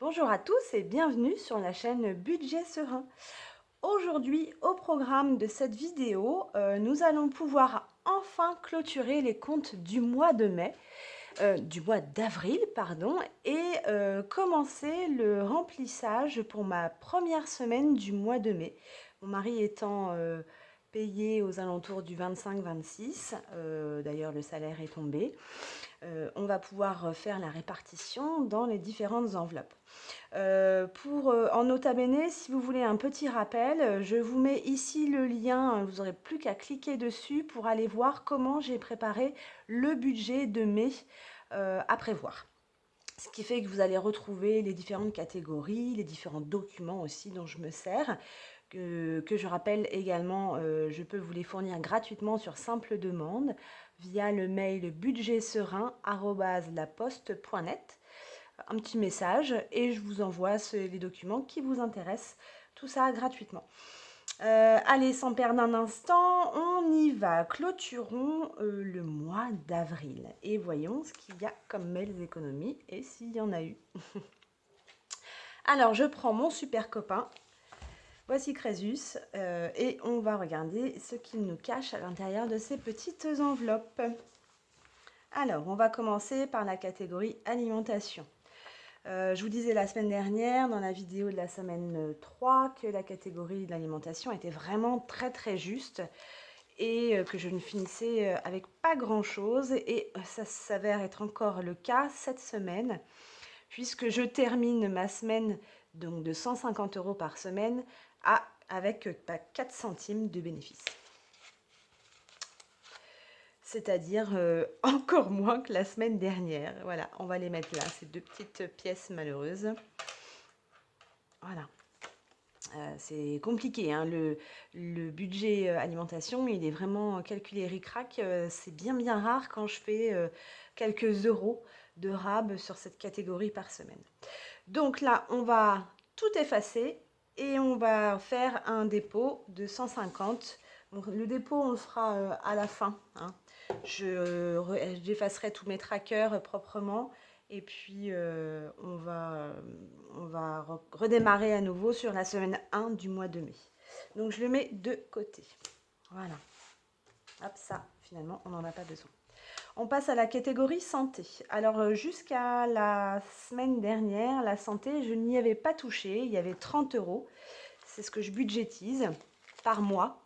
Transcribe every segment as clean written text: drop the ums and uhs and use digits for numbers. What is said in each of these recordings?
Bonjour à tous et bienvenue sur la chaîne Budget Serein. Aujourd'hui, au programme de cette vidéo, nous allons pouvoir enfin clôturer les comptes du mois de du mois d'avril, pardon, et commencer le remplissage pour ma première semaine du mois de mai. Mon mari étant payé aux alentours du 25-26, d'ailleurs le salaire est tombé. On va pouvoir faire la répartition dans les différentes enveloppes. En nota bene, si vous voulez un petit rappel, je vous mets ici le lien, vous n'aurez plus qu'à cliquer dessus pour aller voir comment j'ai préparé le budget de mai à prévoir. Ce qui fait que vous allez retrouver les différentes catégories, les différents documents aussi dont je me sers, que je rappelle également, je peux vous les fournir gratuitement sur simple demande via le mail budgetserein@laposte.net. Un petit message et je vous envoie les documents qui vous intéressent, tout ça gratuitement. Allez, sans perdre un instant, on y va. Clôturons le mois d'avril et voyons ce qu'il y a comme belles économies et s'il y en a eu. Alors, je prends mon super copain. Voici Crésus et on va regarder ce qu'il nous cache à l'intérieur de ces petites enveloppes. Alors, on va commencer par la catégorie alimentation. Je vous disais la semaine dernière, dans la vidéo de la semaine 3, que la catégorie de l'alimentation était vraiment très juste et que je ne finissais avec pas grand-chose. Et ça s'avère être encore le cas cette semaine, puisque je termine ma semaine donc de 150 € par semaine avec 4 centimes de bénéfice. C'est-à-dire encore moins que la semaine dernière. Voilà, on va les mettre là, ces deux petites pièces malheureuses. Voilà. C'est compliqué, hein. Le budget alimentation, il est vraiment calculé ric-rac. C'est bien rare quand je fais quelques euros de rab sur cette catégorie par semaine. Donc là, on va tout effacer et on va faire un dépôt de 150. Donc, le dépôt, on le fera à la fin, hein. J'effacerai tous mes trackers proprement et puis on va redémarrer à nouveau sur la semaine 1 du mois de mai. Donc je le mets de côté. Voilà. Hop, ça, finalement, on n'en a pas besoin. On passe à la catégorie santé. Alors jusqu'à la semaine dernière, la santé, je n'y avais pas touché. Il y avait 30 €. C'est ce que je budgétise par mois.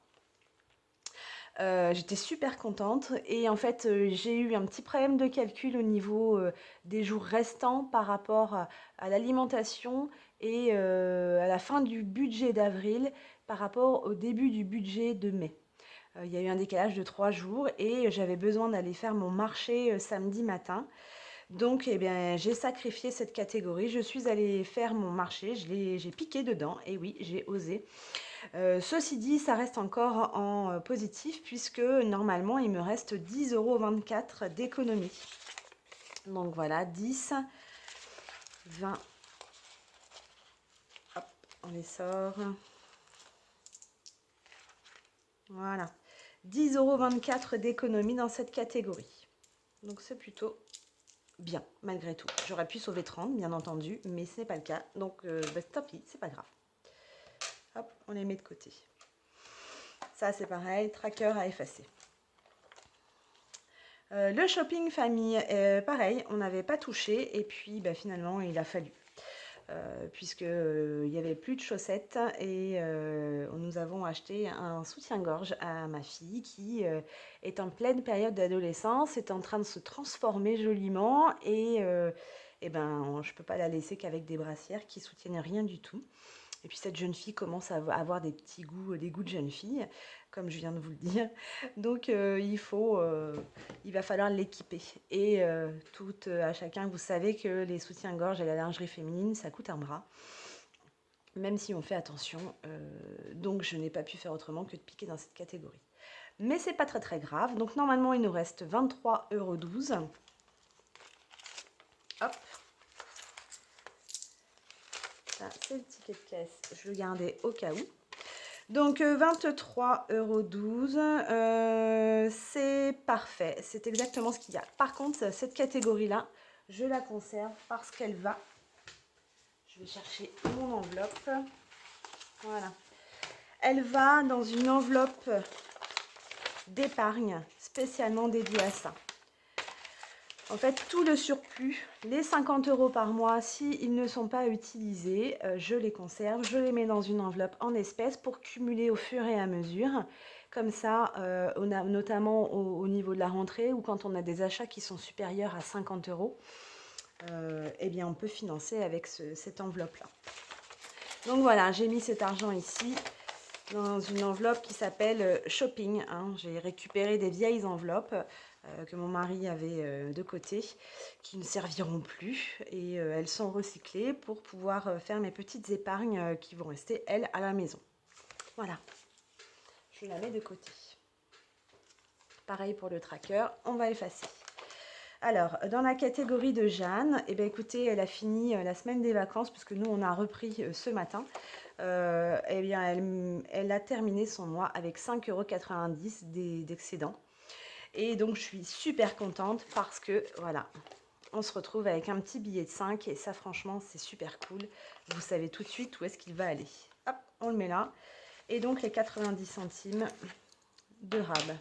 J'étais super contente et en fait j'ai eu un petit problème de calcul au niveau des jours restants par rapport à l'alimentation et à la fin du budget d'avril par rapport au début du budget de mai. Il y a eu un décalage de 3 jours et j'avais besoin d'aller faire mon marché samedi matin. Donc eh bien, j'ai sacrifié cette catégorie, je suis allée faire mon marché, j'ai piqué dedans et oui, j'ai osé. Ceci dit, ça reste encore en positif puisque normalement, il me reste 10,24 € d'économie. Donc voilà, 10, 20, hop, on les sort. Voilà, 10,24 € d'économie dans cette catégorie. Donc c'est plutôt bien, malgré tout. J'aurais pu sauver 30, bien entendu, mais ce n'est pas le cas. Donc tant pis, c'est pas grave. Hop, on les met de côté. Ça, c'est pareil, tracker à effacer. Le shopping famille, pareil, on n'avait pas touché et puis finalement il a fallu. Puisqu'il n'y avait plus de chaussettes et nous avons acheté un soutien-gorge à ma fille qui est en pleine période d'adolescence, est en train de se transformer joliment et je ne peux pas la laisser qu'avec des brassières qui soutiennent rien du tout. Et puis cette jeune fille commence à avoir des goûts de jeune fille, comme je viens de vous le dire. Donc il va falloir l'équiper. Et à chacun, vous savez que les soutiens-gorge et la lingerie féminine, ça coûte un bras. Même si on fait attention. Donc je n'ai pas pu faire autrement que de piquer dans cette catégorie. Mais c'est pas très grave. Donc normalement, il nous reste 23,12 €. Hop. Ça, c'est le ticket de caisse. Je le gardais au cas où. Donc 23,12 €, c'est parfait, c'est exactement ce qu'il y a. Par contre, cette catégorie-là, je la conserve parce qu'elle va, je Je vais chercher mon enveloppe. Voilà. Elle va dans une enveloppe d'épargne spécialement dédiée à ça. En fait, tout le surplus, les 50 € par mois, s'ils ne sont pas utilisés, je les conserve, je les mets dans une enveloppe en espèces pour cumuler au fur et à mesure. Comme ça, notamment au niveau de la rentrée ou quand on a des achats qui sont supérieurs à 50 €, eh bien on peut financer avec cette enveloppe-là. Donc voilà, j'ai mis cet argent ici dans une enveloppe qui s'appelle Shopping. Hein. J'ai récupéré des vieilles enveloppes que mon mari avait de côté, qui ne serviront plus. Et elles sont recyclées pour pouvoir faire mes petites épargnes qui vont rester, elles, à la maison. Voilà, je la mets de côté. Pareil pour le tracker, on va effacer. Alors, dans la catégorie de Jeanne, eh bien, écoutez, elle a fini la semaine des vacances, puisque nous, on a repris ce matin. Eh bien, elle a terminé son mois avec 5,90 € d'excédent. Et donc, je suis super contente parce que, voilà, on se retrouve avec un petit billet de 5 et ça, franchement, c'est super cool. Vous savez tout de suite où est-ce qu'il va aller. Hop, on le met là. Et donc, les 90 centimes de rab.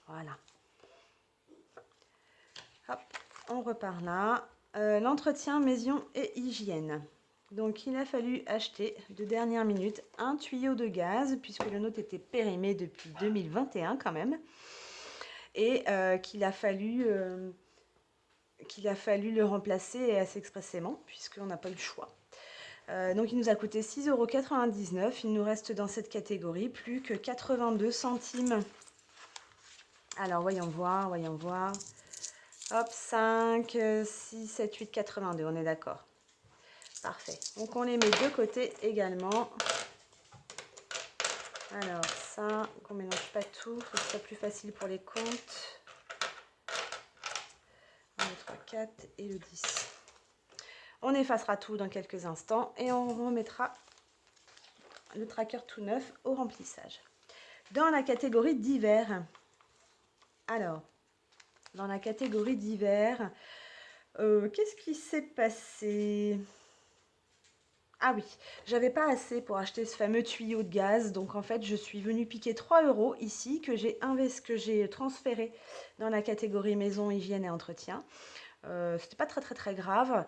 Voilà. Hop, on repart là. L'entretien maison et hygiène. Donc, il a fallu acheter de dernière minute un tuyau de gaz, puisque le nôtre était périmé depuis 2021 quand même. Et qu'il a fallu le remplacer assez expressément, puisqu'on n'a pas eu le choix. Donc, il nous a coûté 6,99 €. Il nous reste dans cette catégorie plus que 82 centimes. Alors, voyons voir. Hop, 5, 6, 7, 8, 82, on est d'accord. Parfait. Donc, on les met de côté également. Alors, ça, qu'on ne mélange pas tout, faut que ce soit plus facile pour les comptes. 1, 2, 3, 4 et le 10. On effacera tout dans quelques instants et on remettra le tracker tout neuf au remplissage. Dans la catégorie d'hiver, alors, dans la catégorie d'hiver, qu'est-ce qui s'est passé ? Ah oui, j'avais pas assez pour acheter ce fameux tuyau de gaz, donc en fait je suis venue piquer 3 € ici que j'ai transféré dans la catégorie maison, hygiène et entretien. C'était pas très grave,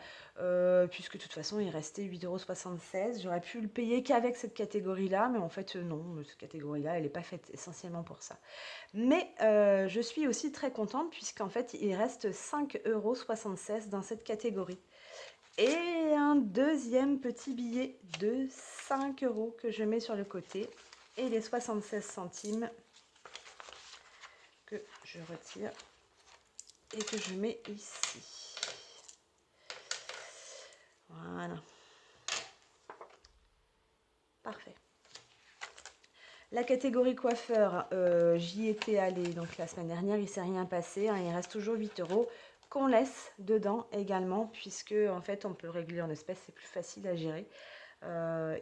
puisque de toute façon il restait 8,76 €. J'aurais pu le payer qu'avec cette catégorie-là, mais en fait non, cette catégorie-là elle n'est pas faite essentiellement pour ça. Mais je suis aussi très contente puisqu'en fait il reste 5,76 € dans cette catégorie. Et un deuxième petit billet de 5 € que je mets sur le côté. Et les 76 centimes que je retire et que je mets ici. Voilà. Parfait. La catégorie coiffeur, j'y étais allée donc la semaine dernière, il ne s'est rien passé. Hein, il reste toujours 8 € qu'on laisse dedans également, puisque en fait on peut régler en espèces, c'est plus facile à gérer.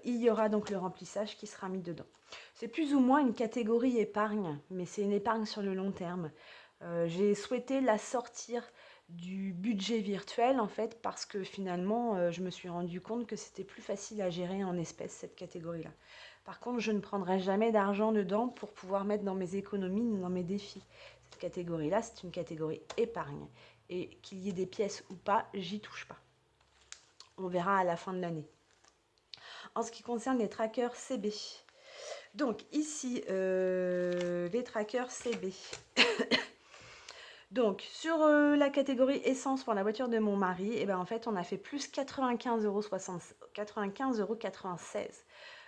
Il y aura donc le remplissage qui sera mis dedans. C'est plus ou moins une catégorie épargne, mais c'est une épargne sur le long terme. J'ai souhaité la sortir du budget virtuel en fait parce que finalement je me suis rendu compte que c'était plus facile à gérer en espèces cette catégorie-là. Par contre, je ne prendrai jamais d'argent dedans pour pouvoir mettre dans mes économies ni dans mes défis. Cette catégorie-là, c'est une catégorie épargne. Et qu'il y ait des pièces ou pas, j'y touche pas. On verra à la fin de l'année. En ce qui concerne les trackers CB. Donc ici, les trackers CB. Donc sur la catégorie essence pour la voiture de mon mari, et ben en fait on a fait plus 95,96 €.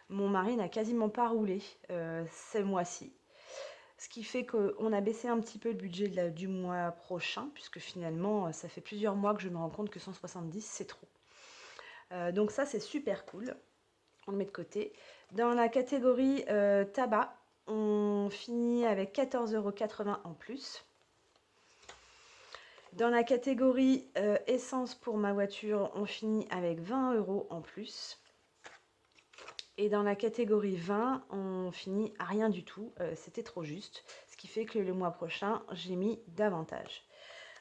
Mon mari n'a quasiment pas roulé ce mois-ci. Ce qui fait qu'on a baissé un petit peu le budget du mois prochain, puisque finalement, ça fait plusieurs mois que je me rends compte que 170, c'est trop. Donc ça, c'est super cool. On le met de côté. Dans la catégorie tabac, on finit avec 14,80 € en plus. Dans la catégorie essence pour ma voiture, on finit avec 20 € en plus. Et dans la catégorie 20, on finit à rien du tout. C'était trop juste. Ce qui fait que le mois prochain, j'ai mis davantage.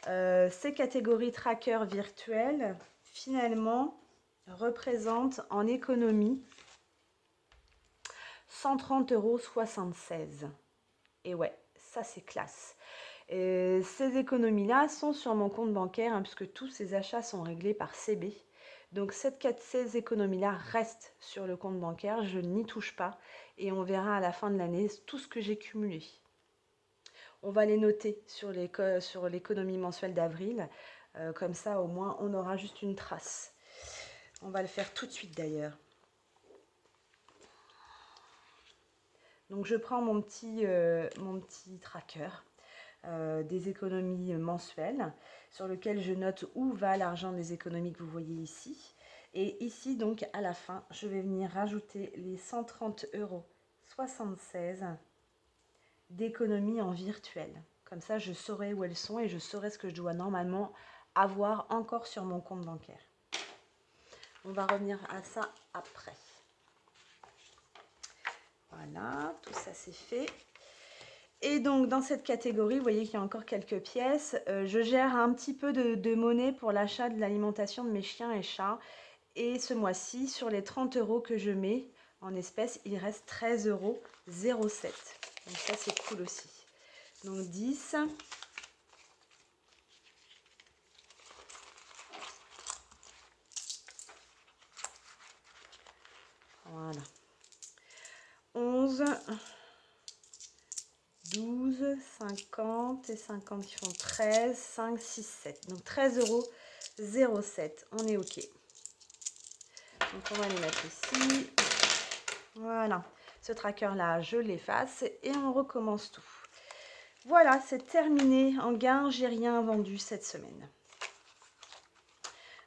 Ces catégories tracker virtuelles, finalement, représente en économie 130,76 €. Et ouais, ça c'est classe. Et ces économies-là sont sur mon compte bancaire, hein, puisque tous ces achats sont réglés par CB. Donc ces économies-là restent sur le compte bancaire, je n'y touche pas. Et on verra à la fin de l'année tout ce que j'ai cumulé. On va les noter sur l'économie mensuelle d'avril. Comme ça, au moins, on aura juste une trace. On va le faire tout de suite d'ailleurs. Donc je prends mon petit tracker des économies mensuelles sur lequel je note où va l'argent des économies que vous voyez ici. Et ici, donc, à la fin, je vais venir rajouter les 130,76 € d'économies en virtuel. Comme ça, je saurai où elles sont et je saurai ce que je dois normalement avoir encore sur mon compte bancaire. On va revenir à ça après. Voilà, tout ça c'est fait. Et donc dans cette catégorie, vous voyez qu'il y a encore quelques pièces. Je gère un petit peu de monnaie pour l'achat de l'alimentation de mes chiens et chats. Et ce mois-ci, sur les 30 € que je mets en espèces, il reste 13,07 €. Donc ça c'est cool aussi. Donc 10. Voilà. 11. 12, 50 et 50 qui font 13, 5, 6, 7. Donc 13,07 €. On est OK. Donc on va les mettre ici. Voilà. Ce tracker-là, je l'efface et on recommence tout. Voilà, c'est terminé. En gain, j'ai rien vendu cette semaine.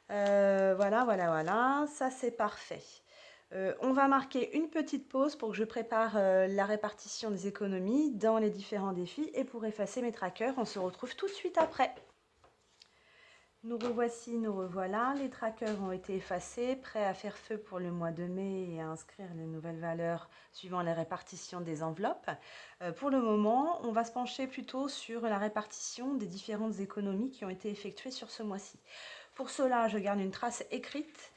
Voilà. Ça, c'est parfait. On va marquer une petite pause pour que je prépare la répartition des économies dans les différents défis et pour effacer mes trackers, on se retrouve tout de suite après. Nous revoici, nous revoilà. Les trackers ont été effacés, prêts à faire feu pour le mois de mai et à inscrire les nouvelles valeurs suivant la répartition des enveloppes. Pour le moment, on va se pencher plutôt sur la répartition des différentes économies qui ont été effectuées sur ce mois-ci. Pour cela, je garde une trace écrite.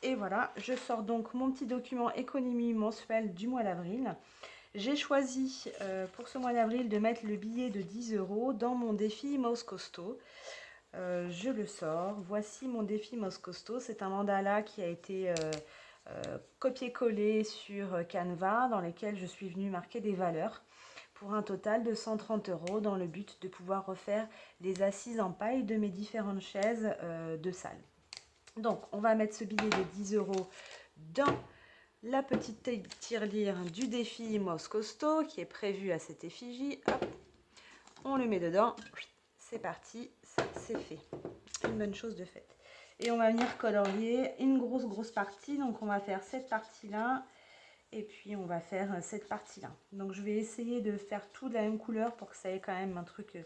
Et voilà, je sors donc mon petit document économie mensuelle du mois d'avril. J'ai choisi pour ce mois d'avril de mettre le billet de 10 € dans mon défi Mouse Costaud. Je le sors. Voici mon défi Mouse Costaud. C'est un mandala qui a été copié-collé sur Canva dans lequel je suis venue marquer des valeurs pour un total de 130 € dans le but de pouvoir refaire les assises en paille de mes différentes chaises de salle. Donc, on va mettre ce billet de 10 € dans la petite tirelire du défi Mouse Costaud qui est prévu à cette effigie. Hop, on le met dedans. C'est parti, ça c'est fait. Une bonne chose de faite. Et on va venir colorier une grosse partie. Donc, on va faire cette partie-là. Et puis, on va faire cette partie-là. Donc, je vais essayer de faire tout de la même couleur pour que ça ait quand même un truc, que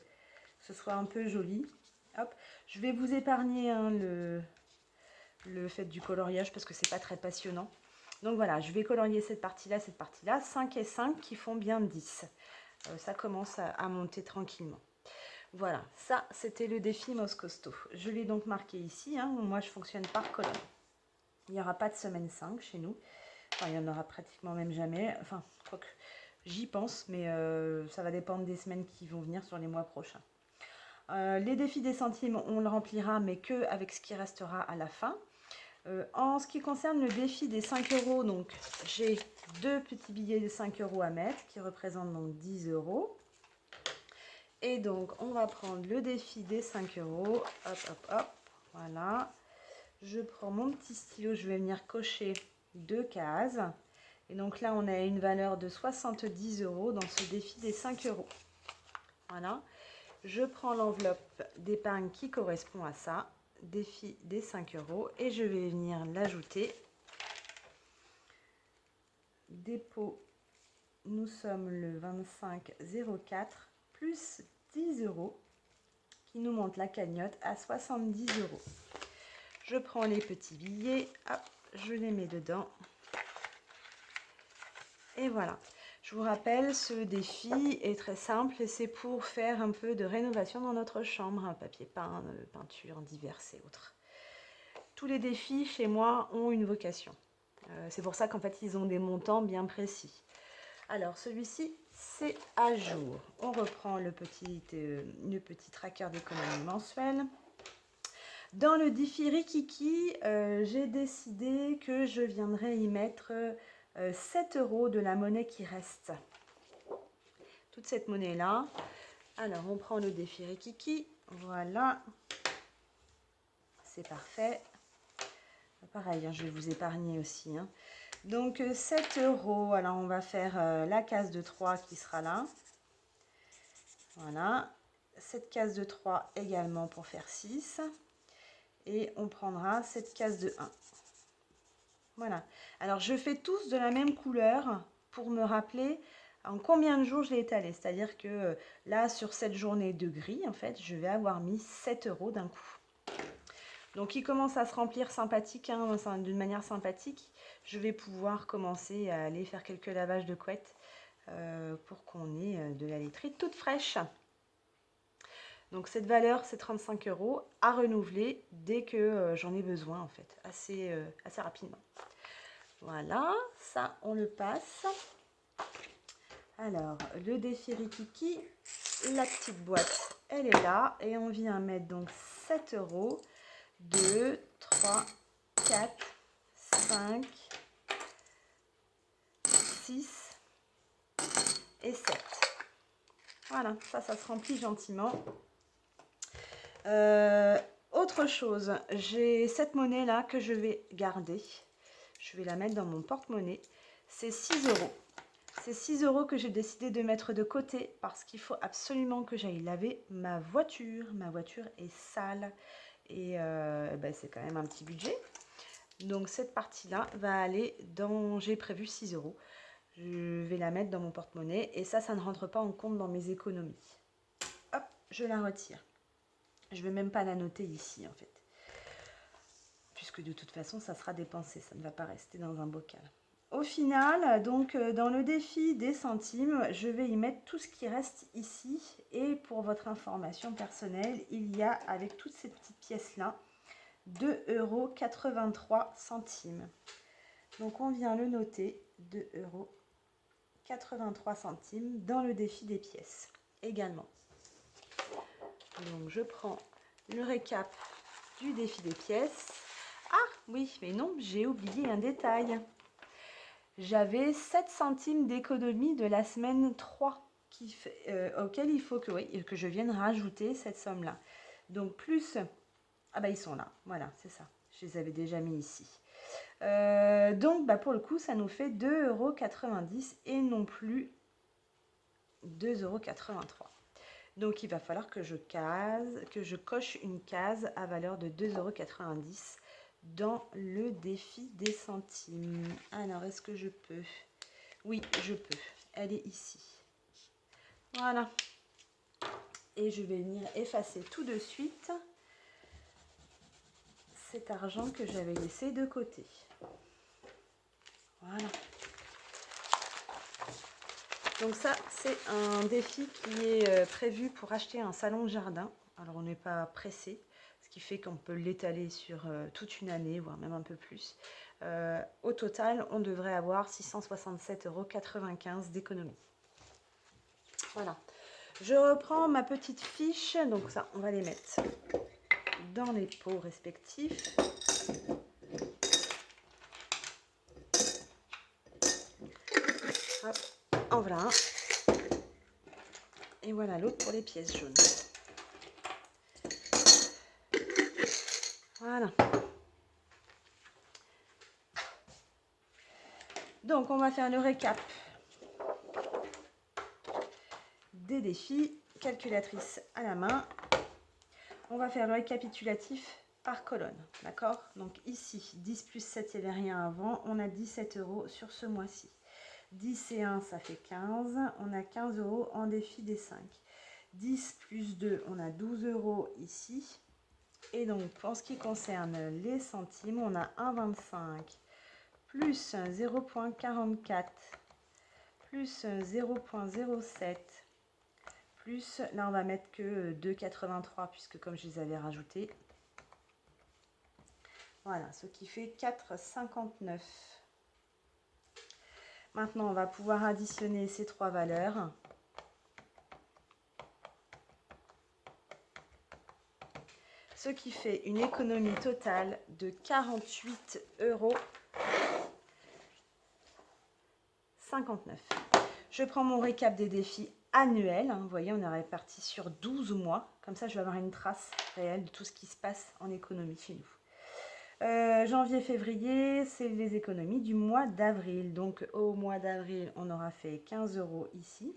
ce soit un peu joli. Hop, je vais vous épargner hein, le fait du coloriage parce que c'est pas très passionnant. Donc voilà, je vais colorier cette partie-là, 5 et 5 qui font bien 10. Ça commence à monter tranquillement. Voilà, ça c'était le défi Mouse Costaud. Je l'ai donc marqué ici, hein. Moi je fonctionne par colonne. Il n'y aura pas de semaine 5 chez nous. Enfin, il n'y en aura pratiquement même jamais. Enfin, quoique j'y pense, mais ça va dépendre des semaines qui vont venir sur les mois prochains. Les défis des centimes, on le remplira, mais que avec ce qui restera à la fin. En ce qui concerne le défi des 5 €, donc j'ai deux petits billets de 5 € à mettre qui représentent donc 10 €. Et donc on va prendre le défi des 5 €. Hop, voilà. Je prends mon petit stylo, je vais venir cocher 2 cases. Et donc là on a une valeur de 70 € dans ce défi des 5 €. Voilà. Je prends l'enveloppe d'épargne qui correspond à ça. Défi des 5 €. Et je vais venir l'ajouter. Dépôt, nous sommes le 25/04 plus 10 € qui nous monte la cagnotte à 70 €. Je prends les petits billets, hop, je les mets dedans. Et voilà. Je vous rappelle, ce défi est très simple et c'est pour faire un peu de rénovation dans notre chambre. Un papier peint, peinture diverses et autres. tous les défis chez moi ont une vocation. C'est pour ça qu'en fait, ils ont des montants bien précis. Alors, celui-ci, c'est à jour. On reprend le petit tracker d'économie mensuelle. Dans le défi Rikiki, j'ai décidé que je viendrais y mettre 7 € de la monnaie qui reste. Toute cette monnaie-là. Alors, on prend le défi Rikiki. Voilà. C'est parfait. Pareil, hein, je vais vous épargner aussi. Hein. Donc, 7 €. Alors, on va faire la case de 3 qui sera là. Voilà. Cette case de 3 également pour faire 6. Et on prendra cette case de 1. Voilà. Alors, je fais tous de la même couleur pour me rappeler en combien de jours je l'ai étalé. C'est-à-dire que là, sur cette journée de gris, en fait, je vais avoir mis 7 € d'un coup. Donc, il commence à se remplir sympathique, hein, d'une manière sympathique. Je vais pouvoir commencer à aller faire quelques lavages de couette pour qu'on ait de la laiterie toute fraîche. Donc, cette valeur, c'est 35 € à renouveler dès que j'en ai besoin, en fait, assez rapidement. Voilà, ça, on le passe. Alors, le défi Rikiki, la petite boîte, elle est là. Et on vient mettre donc 7 €. 2, 3, 4, 5, 6 et 7. Voilà, ça se remplit gentiment. Autre chose, j'ai cette monnaie-là que je vais garder. Je vais la mettre dans mon porte-monnaie. C'est 6 €. C'est 6 € que j'ai décidé de mettre de côté parce qu'il faut absolument que j'aille laver ma voiture. Ma voiture est sale. Et c'est quand même un petit budget. Donc cette partie-là va aller dans... J'ai prévu 6 €. Je vais la mettre dans mon porte-monnaie. Et ça ne rentre pas en compte dans mes économies. Hop, je la retire. Je ne vais même pas la noter ici, en fait. Puisque de toute façon, ça sera dépensé. Ça ne va pas rester dans un bocal. Au final, donc dans le défi des centimes, je vais y mettre tout ce qui reste ici. Et pour votre information personnelle, il y a avec toutes ces petites pièces-là 2,83 €. Donc on vient le noter, 2,83 € dans le défi des pièces également. Donc je prends le récap du défi des pièces. Ah oui, mais non, j'ai oublié un détail. J'avais 7 centimes d'économie de la semaine 3 auquel il faut que je vienne rajouter cette somme-là. Donc plus... Ah bah ils sont là, voilà, c'est ça. Je les avais déjà mis ici. Donc pour le coup, ça nous fait 2,90 € et non plus 2,83 €. Donc il va falloir que je coche une case à valeur de 2,90 € dans le défi des centimes. Alors, est-ce que je peux? Oui, je peux. Elle est ici. Voilà. Et je vais venir effacer tout de suite cet argent que j'avais laissé de côté. Voilà. Donc ça, c'est un défi qui est prévu pour acheter un salon de jardin. Alors, on n'est pas pressé. Ce qui fait qu'on peut l'étaler sur toute une année, voire même un peu plus. Au total, on devrait avoir 667,95 € d'économie. Voilà. Je reprends ma petite fiche. Donc ça, on va les mettre dans les pots respectifs. Hop, en voilà un. Et voilà l'autre pour les pièces jaunes. Voilà. Donc, on va faire le récap des défis. Calculatrice à la main. On va faire le récapitulatif par colonne. D'accord? Donc, ici, 10 plus 7, il n'y avait rien avant. On a 17 € sur ce mois-ci. 10 et 1, ça fait 15. On a 15 € en défi des 5. 10 plus 2, on a 12 € ici. Et donc, en ce qui concerne les centimes, on a 1,25 plus 0,44 plus 0,07 plus, là on va mettre que 2,83 puisque comme je les avais rajoutés, Voilà, ce qui fait 4,59. Maintenant, on va pouvoir additionner ces trois valeurs. Ce qui fait une économie totale de 48,59 €. Je prends mon récap des défis annuels. Vous voyez, on est réparti sur 12 mois. Comme ça, je vais avoir une trace réelle de tout ce qui se passe en économie chez nous. Janvier, février, c'est les économies du mois d'avril. Donc, au mois d'avril, on aura fait 15 € ici.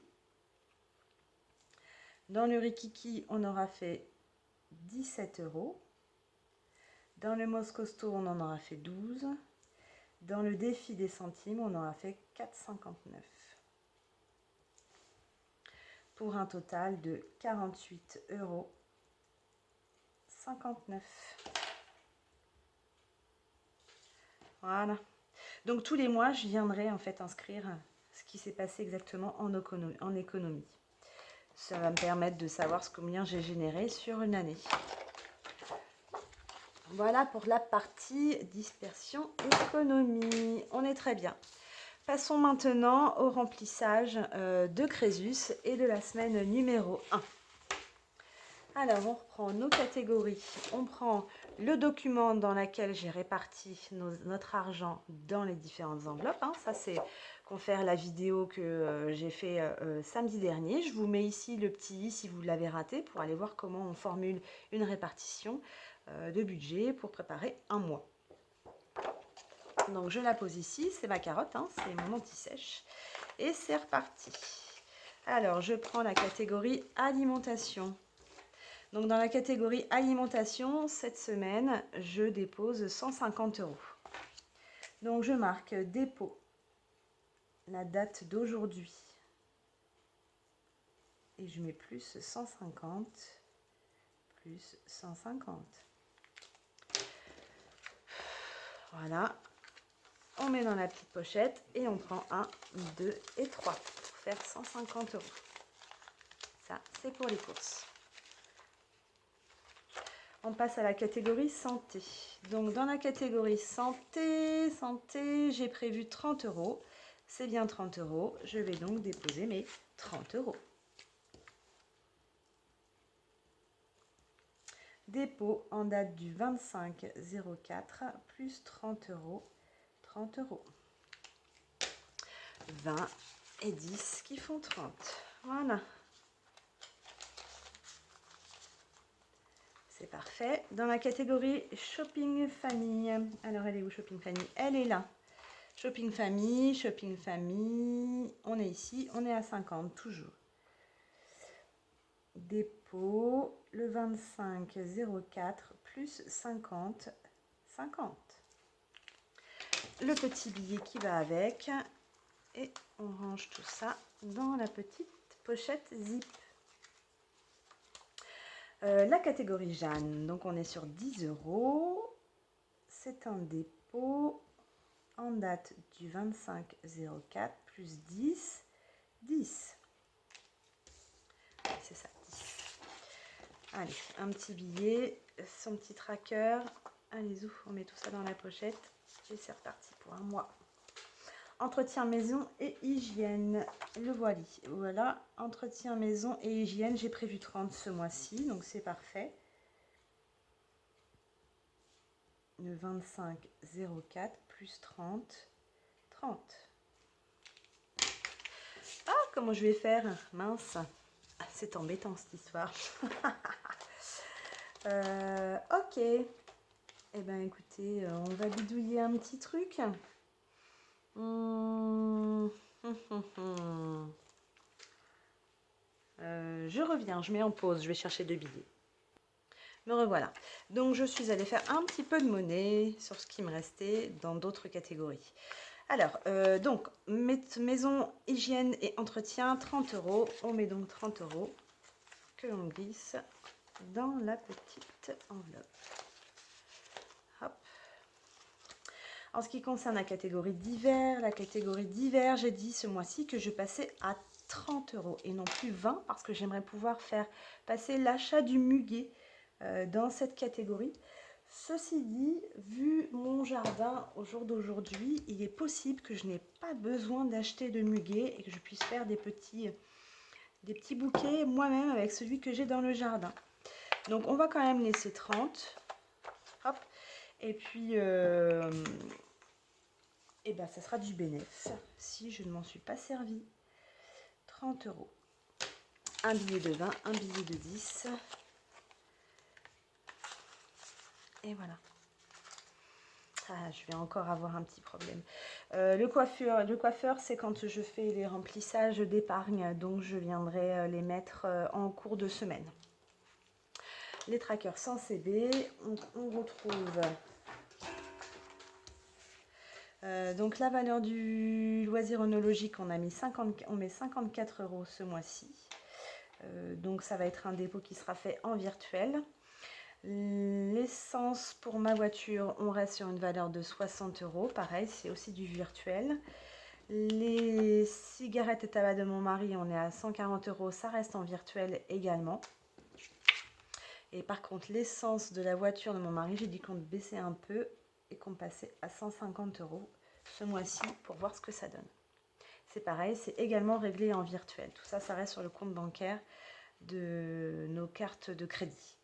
Dans le Rikiki, on aura fait 17 €. Dans le Moscosto, on en aura fait 12. Dans le défi des centimes, on aura fait 4,59. Pour un total de 48,59 €. Voilà. Donc tous les mois, je viendrai en fait inscrire ce qui s'est passé exactement en économie. Ça va me permettre de savoir combien j'ai généré sur une année. Voilà pour la partie dispersion économie. On est très bien. Passons maintenant au remplissage de Crésus et de la semaine numéro 1. Alors, on reprend nos catégories. On prend le document dans lequel j'ai réparti notre argent dans les différentes enveloppes. Ça, c'est qu'on fait la vidéo que j'ai fait samedi dernier. Je vous mets ici le petit i si vous l'avez raté pour aller voir comment on formule une répartition de budget pour préparer un mois. Donc, je la pose ici. C'est ma carotte, c'est mon anti-sèche. Et c'est reparti. Alors, je prends la catégorie alimentation. Donc, dans la catégorie alimentation, cette semaine, je dépose 150 €. Donc, je marque dépôt, la date d'aujourd'hui. Et je mets plus 150, plus 150. Voilà. On met dans la petite pochette et on prend 1, 2 et 3 pour faire 150 €. Ça, c'est pour les courses. On passe à la catégorie santé. Donc, dans la catégorie santé, j'ai prévu 30 €. C'est bien 30 €. Je vais donc déposer mes 30 €. Dépôt en date du 25/04, plus 30 €. 30 €. 20 et 10 qui font 30. Voilà. C'est parfait. Dans la catégorie shopping famille. Alors, elle est où shopping famille? Elle est là. Shopping famille, shopping famille. On est ici, on est à 50 toujours. Dépôt le 25/04 plus 50, 50. Le petit billet qui va avec. Et on range tout ça dans la petite pochette zip. La catégorie Jeanne, donc on est sur 10 €. C'est un dépôt en date du 25/04 plus 10, 10. C'est ça, 10. Allez, un petit billet, son petit tracker. Allez, on met tout ça dans la pochette et c'est reparti pour un mois. Entretien maison et hygiène, le voilà, entretien maison et hygiène, j'ai prévu 30 ce mois-ci, donc c'est parfait. Le 25/04 plus 30, 30. Ah, comment je vais faire? Mince, c'est embêtant cette histoire. Ok, eh bien écoutez, on va bidouiller un petit truc. Je reviens, je mets en pause, je vais chercher 2 billets. Me revoilà. Donc je suis allée faire un petit peu de monnaie sur ce qui me restait dans d'autres catégories. Alors, donc, maison, hygiène et entretien, 30 €. On met donc 30 € que l'on glisse dans la petite enveloppe. Hop. En ce qui concerne la catégorie d'hiver, j'ai dit ce mois-ci que je passais à 30 € et non plus 20 parce que j'aimerais pouvoir faire passer l'achat du muguet dans cette catégorie. Ceci dit, vu mon jardin au jour d'aujourd'hui, il est possible que je n'ai pas besoin d'acheter de muguet et que je puisse faire des petits bouquets moi-même avec celui que j'ai dans le jardin. Donc on va quand même laisser 30. Hop. Et puis, et ben, ça sera du bénéfice si je ne m'en suis pas servi. 30 €. Un billet de 20, un billet de 10. Et voilà. Ah, je vais encore avoir un petit problème. Le coiffeur, c'est quand je fais les remplissages d'épargne. Donc, je viendrai les mettre en cours de semaine. Les trackers sans CB. On retrouve... donc la valeur du loisir onologique, on met 54 € ce mois-ci. Donc ça va être un dépôt qui sera fait en virtuel. L'essence pour ma voiture, on reste sur une valeur de 60 €. Pareil, c'est aussi du virtuel. Les cigarettes et tabac de mon mari, on est à 140 €. Ça reste en virtuel également. Et par contre, l'essence de la voiture de mon mari, j'ai dit qu'on baissait un peu et qu'on passait à 150 € ce mois-ci pour voir ce que ça donne. C'est pareil, c'est également réglé en virtuel. Tout ça, ça reste sur le compte bancaire de nos cartes de crédit.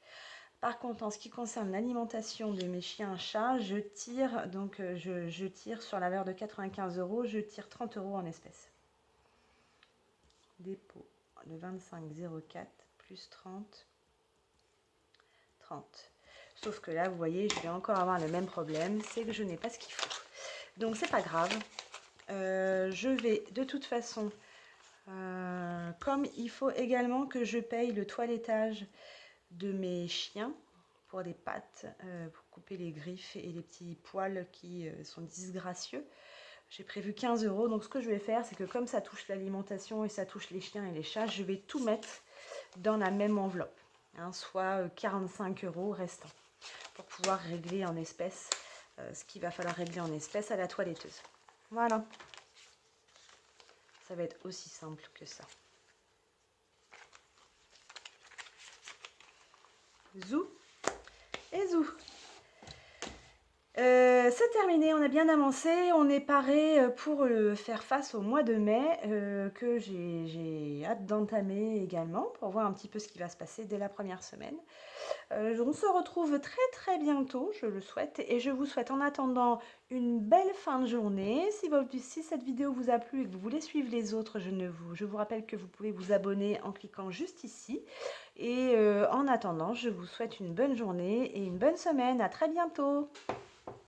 Par contre, en ce qui concerne l'alimentation de mes chiens-chats, je tire sur la valeur de 95 €, je tire 30 € en espèces. Dépôt le 25,04 plus 30. Sauf que là, vous voyez, je vais encore avoir le même problème, c'est que je n'ai pas ce qu'il faut. Donc, c'est pas grave. Je vais de toute façon, comme il faut également que je paye le toilettage de mes chiens pour les pattes, pour couper les griffes et les petits poils qui sont disgracieux. J'ai prévu 15 €. Donc, ce que je vais faire, c'est que comme ça touche l'alimentation et ça touche les chiens et les chats, je vais tout mettre dans la même enveloppe. Soit 45 € restants pour pouvoir régler en espèces ce qu'il va falloir régler en espèces à la toiletteuse. Voilà. Ça va être aussi simple que ça. Zou et zou. C'est terminé, on a bien avancé, on est paré pour faire face au mois de mai que j'ai hâte d'entamer également pour voir un petit peu ce qui va se passer dès la première semaine. On se retrouve très bientôt, je le souhaite, et je vous souhaite en attendant une belle fin de journée. Si cette vidéo vous a plu et que vous voulez suivre les autres, je vous rappelle que vous pouvez vous abonner en cliquant juste ici. Et en attendant, je vous souhaite une bonne journée et une bonne semaine. À très bientôt.